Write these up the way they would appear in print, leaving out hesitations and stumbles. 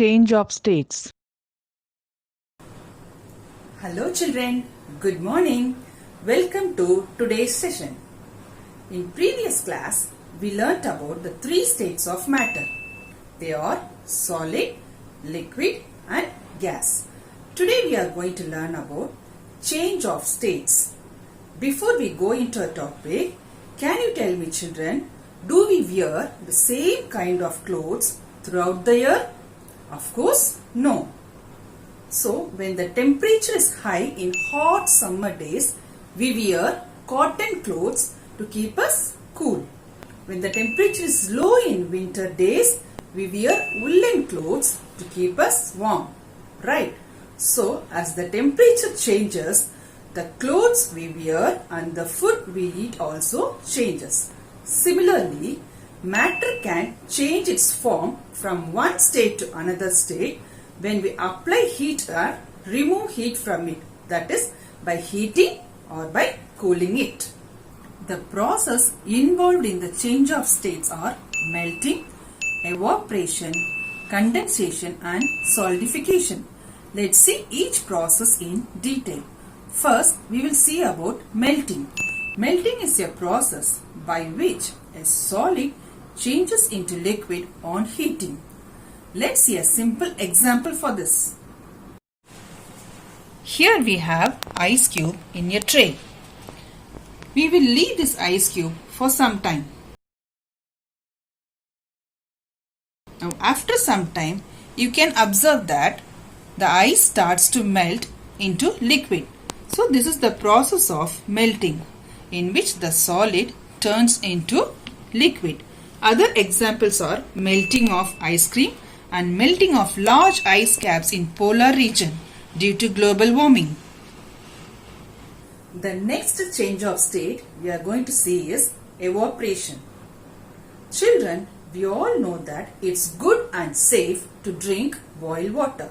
change of states. Hello children, good morning. Welcome to today's session. In previous class, we learnt about the three states of matter. They are solid, liquid and gas. Today we are going to learn about change of states. Before we go into a topic, can you tell me children, do we wear the same kind of clothes throughout the year? Of course, no. So, when the temperature is high in hot summer days, we wear cotton clothes to keep us cool. When the temperature is low in winter days, we wear woolen clothes to keep us warm. Right? So, as the temperature changes, the clothes we wear and the food we eat also changes. Similarly, matter can change its form from one state to another state when we apply heat or remove heat from it, that is by heating or by cooling it. The process involved in the change of states are melting, evaporation, condensation and solidification. Let's see each process in detail. First, we will see about melting. Melting is a process by which a solid changes into liquid on heating. Let's see a simple example for this. Here we have ice cube in a tray. We will leave this ice cube for some time. Now after some time, you can observe that the ice starts to melt into liquid. So this is the process of melting, in which the solid turns into liquid. Other examples are melting of ice cream and melting of large ice caps in polar region due to global warming. The next change of state we are going to see is evaporation. Children, we all know that it's good and safe to drink boiled water.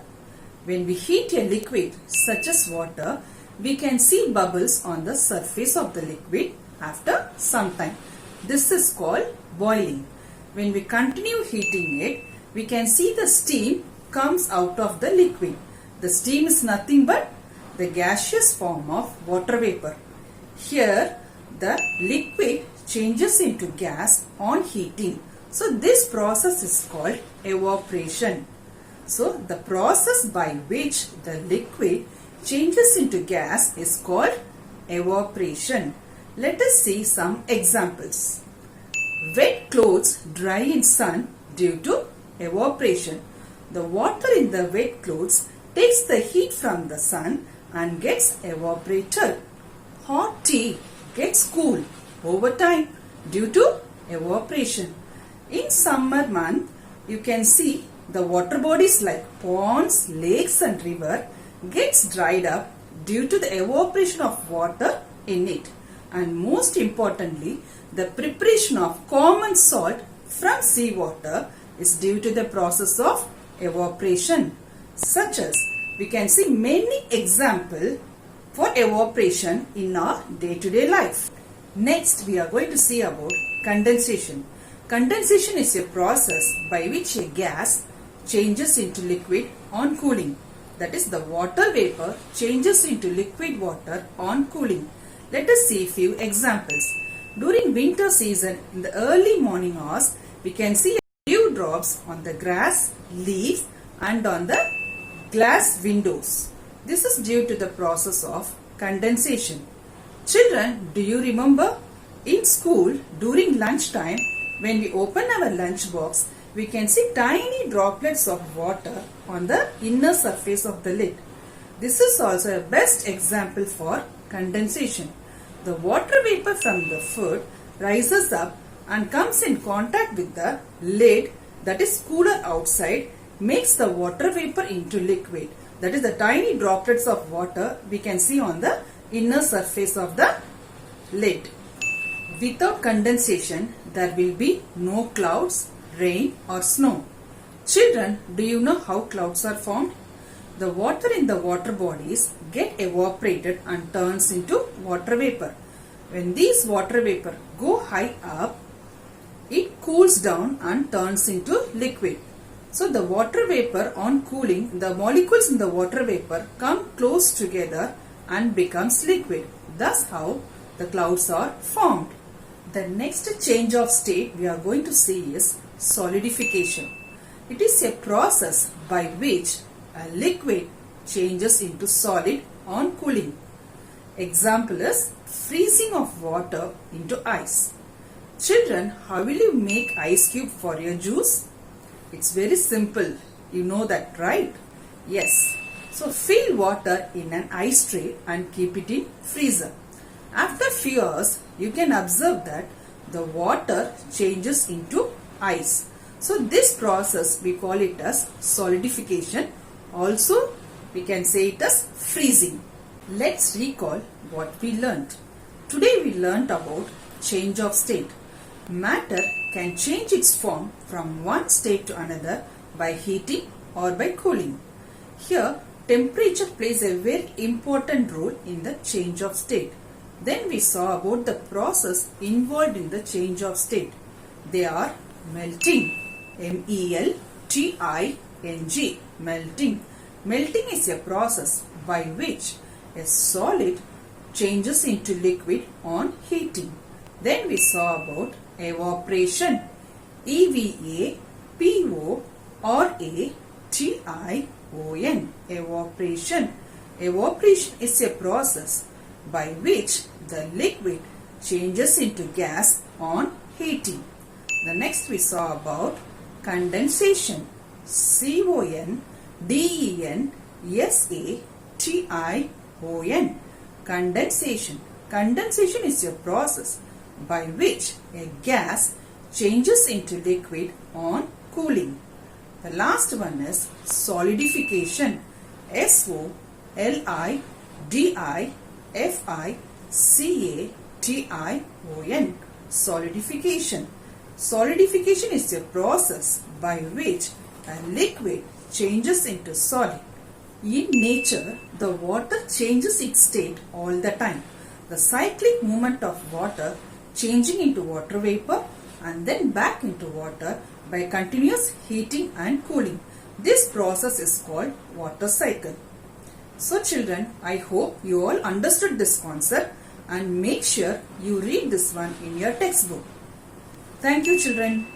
When we heat a liquid such as water, we can see bubbles on the surface of the liquid after some time. This is called boiling. When we continue heating it, we can see the steam comes out of the liquid. The steam is nothing but the gaseous form of water vapor. Here, the liquid changes into gas on heating. So, this process is called evaporation. So, the process by which the liquid changes into gas is called evaporation. Let us see some examples. Wet clothes dry in sun due to evaporation. The water in the wet clothes takes the heat from the sun and gets evaporated. Hot tea gets cool over time due to evaporation. In summer month, you can see the water bodies like ponds, lakes and river gets dried up due to the evaporation of water in it. And most importantly, the preparation of common salt from seawater is due to the process of evaporation. Such as we can see many examples for evaporation in our day-to-day life. Next, we are going to see about condensation. Condensation is a process by which a gas changes into liquid on cooling. That is, the water vapor changes into liquid water on cooling. Let us see few examples. During winter season, in the early morning hours, we can see dew drops on the grass, leaves and on the glass windows. This is due to the process of condensation. Children, do you remember? In school, during lunchtime, when we open our lunch box, we can see tiny droplets of water on the inner surface of the lid. This is also a best example for condensation. The water vapor from the food rises up and comes in contact with the lid that is cooler outside, makes the water vapor into liquid. That is the tiny droplets of water we can see on the inner surface of the lid. Without condensation, there will be no clouds, rain or snow. Children, do you know how clouds are formed? The water in the water bodies get evaporated and turns into water vapor. When these water vapor go high up, it cools down and turns into liquid. So the water vapor on cooling, the molecules in the water vapor come close together and becomes liquid. Thus how the clouds are formed. The next change of state we are going to see is solidification. It is a process by which a liquid changes into solid on cooling. Example is freezing of water into ice. Children, how will you make ice cube for your juice? It's very simple. You know that, right? Yes. So fill water in an ice tray and keep it in freezer. After few hours, you can observe that the water changes into ice. So this process we call it as solidification. Also we can say it as freezing. Let's recall what we learnt. Today we learnt about change of state. Matter can change its form from one state to another by heating or by cooling. Here temperature plays a very important role in the change of state. Then we saw about the process involved in the change of state. They are melting. M-E-L-T-I-N-G. Melting. Melting is a process by which a solid changes into liquid on heating. Then we saw about evaporation. E-V-A-P-O-R-A-T-I-O-N. Evaporation. Evaporation is a process by which the liquid changes into gas on heating. The next we saw about condensation. C-O-N-D-E-N-S-A-T-I-O-N. Condensation. Condensation is a process by which a gas changes into liquid on cooling. The last one is solidification. S-O-L-I-D-I-F-I-C-A-T-I-O-N. Solidification. Solidification is a process by which a liquid changes into solid. In nature, the water changes its state all the time. The cyclic movement of water changing into water vapor and then back into water by continuous heating and cooling. This process is called water cycle. So children, I hope you all understood this concept and make sure you read this one in your textbook. Thank you children.